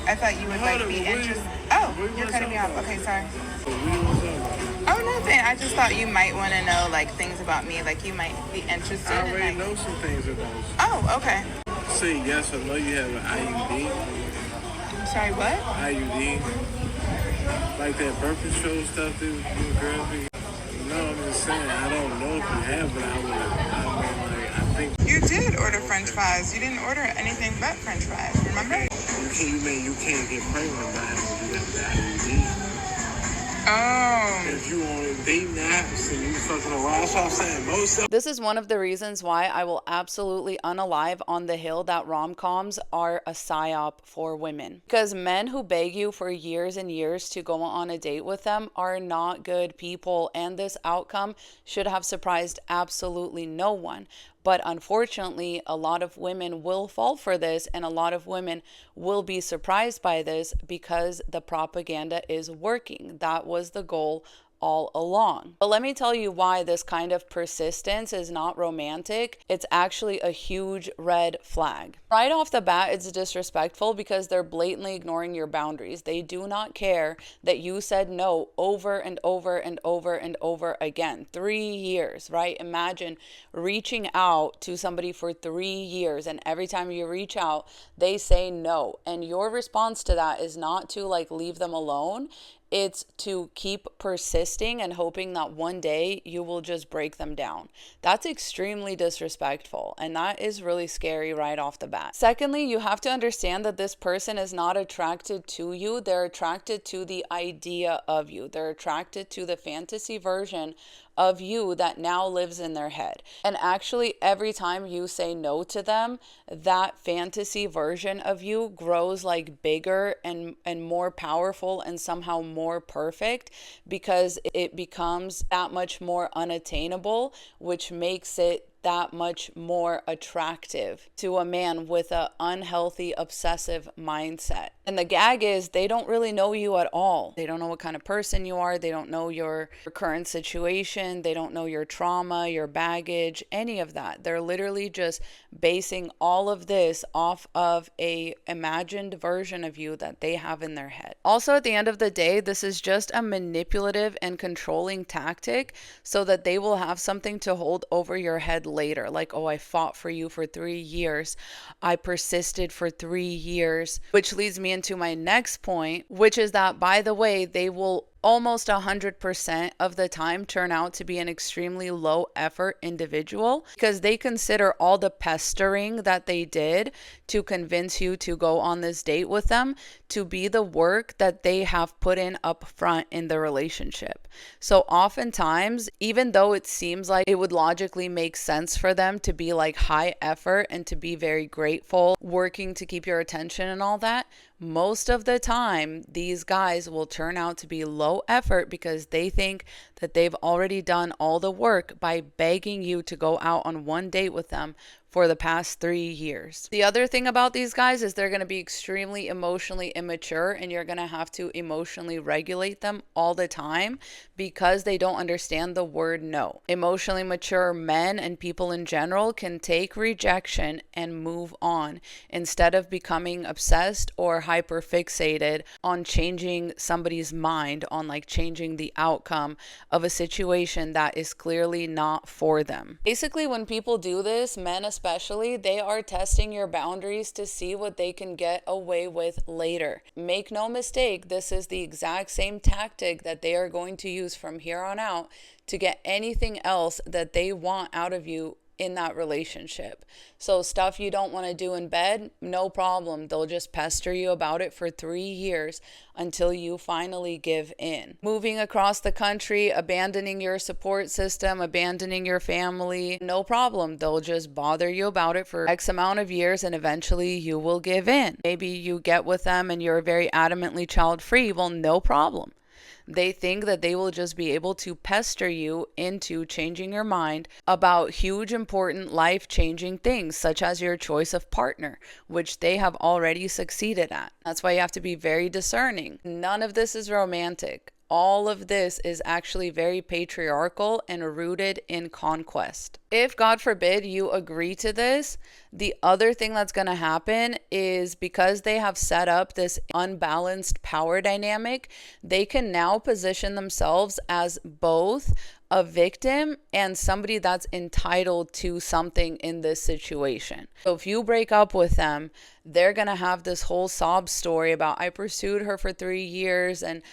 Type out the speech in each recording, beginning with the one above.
I thought you would like be interested. Oh, you're cutting me off. Okay, sorry. Oh, nothing. I just thought you might want to know like things about me. Like you might be interested. I already in, know some things about you. Oh, okay. Say yes or no. You have an IUD. Sorry, what? IUD. Like that birth control stuff that you girls be. No, I'm just saying. I don't know if you have, but I mean, like, I think You did order French fries. You didn't order anything but French fries. Remember? You can't get pregnant by having the IUD. Oh. If you on dating apps and you fucking around, that's what I'm saying. Most of This is one of the reasons why I will absolutely unalive on the hill that rom-coms are a psyop for women. Because men who beg you for years and years to go on a date with them are not good people, and this outcome should have surprised absolutely no one. But unfortunately, a lot of women will fall for this, and a lot of women will be surprised by this because the propaganda is working. That was the goal all along. But let me tell you why this kind of persistence is not romantic. It's actually a huge red flag. Right off the bat, it's disrespectful because they're blatantly ignoring your boundaries. They do not care that you said no over and over and over and over again. 3 years, right? Imagine reaching out to somebody for 3 years, and every time you reach out, they say no. And your response to that is not to like leave them alone. It's to keep persisting and hoping that one day you will just break them down. That's extremely disrespectful, and that is really scary right off the bat. Secondly, you have to understand that this person is not attracted to you. They're attracted to the idea of you. They're attracted to the fantasy version of you that now lives in their head. And actually, every time you say no to them, that fantasy version of you grows like bigger and more powerful and somehow more perfect, because it becomes that much more unattainable, which makes it that much more attractive to a man with an unhealthy, obsessive mindset. And the gag is they don't really know you at all. They don't know what kind of person you are. They don't know your current situation. They don't know your trauma, your baggage, any of that. They're literally just basing all of this off of a imagined version of you that they have in their head. Also, at the end of the day, this is just a manipulative and controlling tactic so that they will have something to hold over your head later. Like, oh, I fought for you for 3 years. I persisted for 3 years, which leads me into my next point, which is that, by the way, they will almost 100% of the time turn out to be an extremely low effort individual, because they consider all the pestering that they did to convince you to go on this date with them to be the work that they have put in up front in the relationship. So oftentimes, even though it seems like it would logically make sense for them to be like high effort and to be very grateful, working to keep your attention and all that, most of the time, these guys will turn out to be low effort because they think that they've already done all the work by begging you to go out on one date with them for the past 3 years. The other thing about these guys is they're going to be extremely emotionally immature, and you're going to have to emotionally regulate them all the time because they don't understand the word no. Emotionally mature men and people in general can take rejection and move on instead of becoming obsessed or hyper fixated on changing somebody's mind, on like changing the outcome of a situation that is clearly not for them. Basically, when people do this, men especially, they are testing your boundaries to see what they can get away with later. Make no mistake, this is the exact same tactic that they are going to use from here on out to get anything else that they want out of you in that relationship. So stuff you don't want to do in bed, no problem. They'll just pester you about it for 3 years until you finally give in. Moving across the country, abandoning your support system, abandoning your family, no problem. They'll just bother you about it for X amount of years and eventually you will give in. Maybe you get with them and you're very adamantly child-free. Well, no problem. They think that they will just be able to pester you into changing your mind about huge, important, life-changing things, such as your choice of partner, which they have already succeeded at. That's why you have to be very discerning. None of this is romantic. all of this is actually very patriarchal and rooted in conquest. If, God forbid, you agree to this, the other thing that's going to happen is because they have set up this unbalanced power dynamic, they can now position themselves as both a victim and somebody that's entitled to something in this situation. So if you break up with them, they're going to have this whole sob story about I pursued her for 3 years and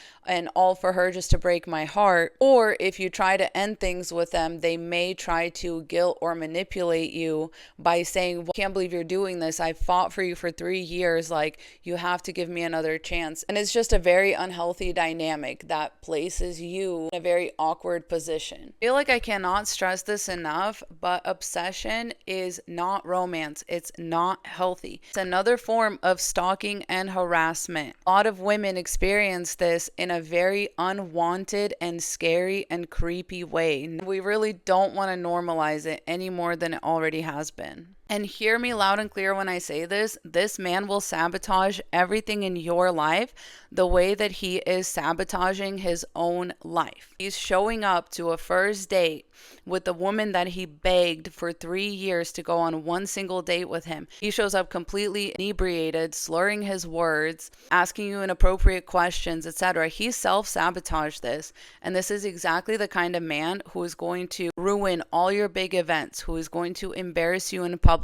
all for her just to break my heart. Or if you try to end things with them, they may try to guilt or manipulate you by saying, well, I can't believe you're doing this. I fought for you for 3 years. Like, you have to give me another chance. And it's just a very unhealthy dynamic that places you in a very awkward position. I feel like I cannot stress this enough, but obsession is not romance. It's not healthy. It's another form of stalking and harassment. A lot of women experience this in a very unwanted and scary and creepy way. We really don't want to normalize it any more than it already has been. And hear me loud and clear when I say this man will sabotage everything in your life the way that he is sabotaging his own life. He's showing up to a first date with a woman that he begged for 3 years to go on one single date with him. He shows up completely inebriated, slurring his words, asking you inappropriate questions, etc. He self-sabotaged this. And this is exactly the kind of man who is going to ruin all your big events, who is going to embarrass you in public.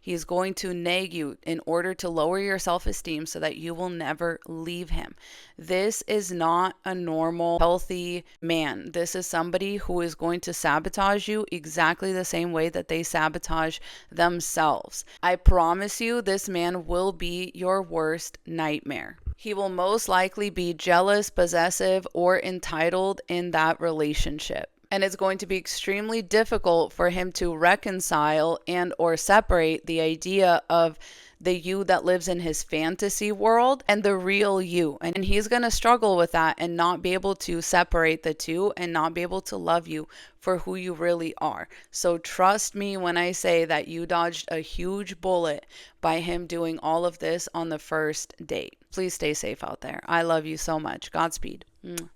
He is going to nag you in order to lower your self-esteem so that you will never leave him. This is not a normal, healthy man. This is somebody who is going to sabotage you exactly the same way that they sabotage themselves. I promise you, this man will be your worst nightmare. He will most likely be jealous, possessive, or entitled in that relationship. And it's going to be extremely difficult for him to reconcile and or separate the idea of the you that lives in his fantasy world and the real you. And he's going to struggle with that and not be able to separate the two and not be able to love you for who you really are. So trust me when I say that you dodged a huge bullet by him doing all of this on the first date. Please stay safe out there. I love you so much. Godspeed. Mwah.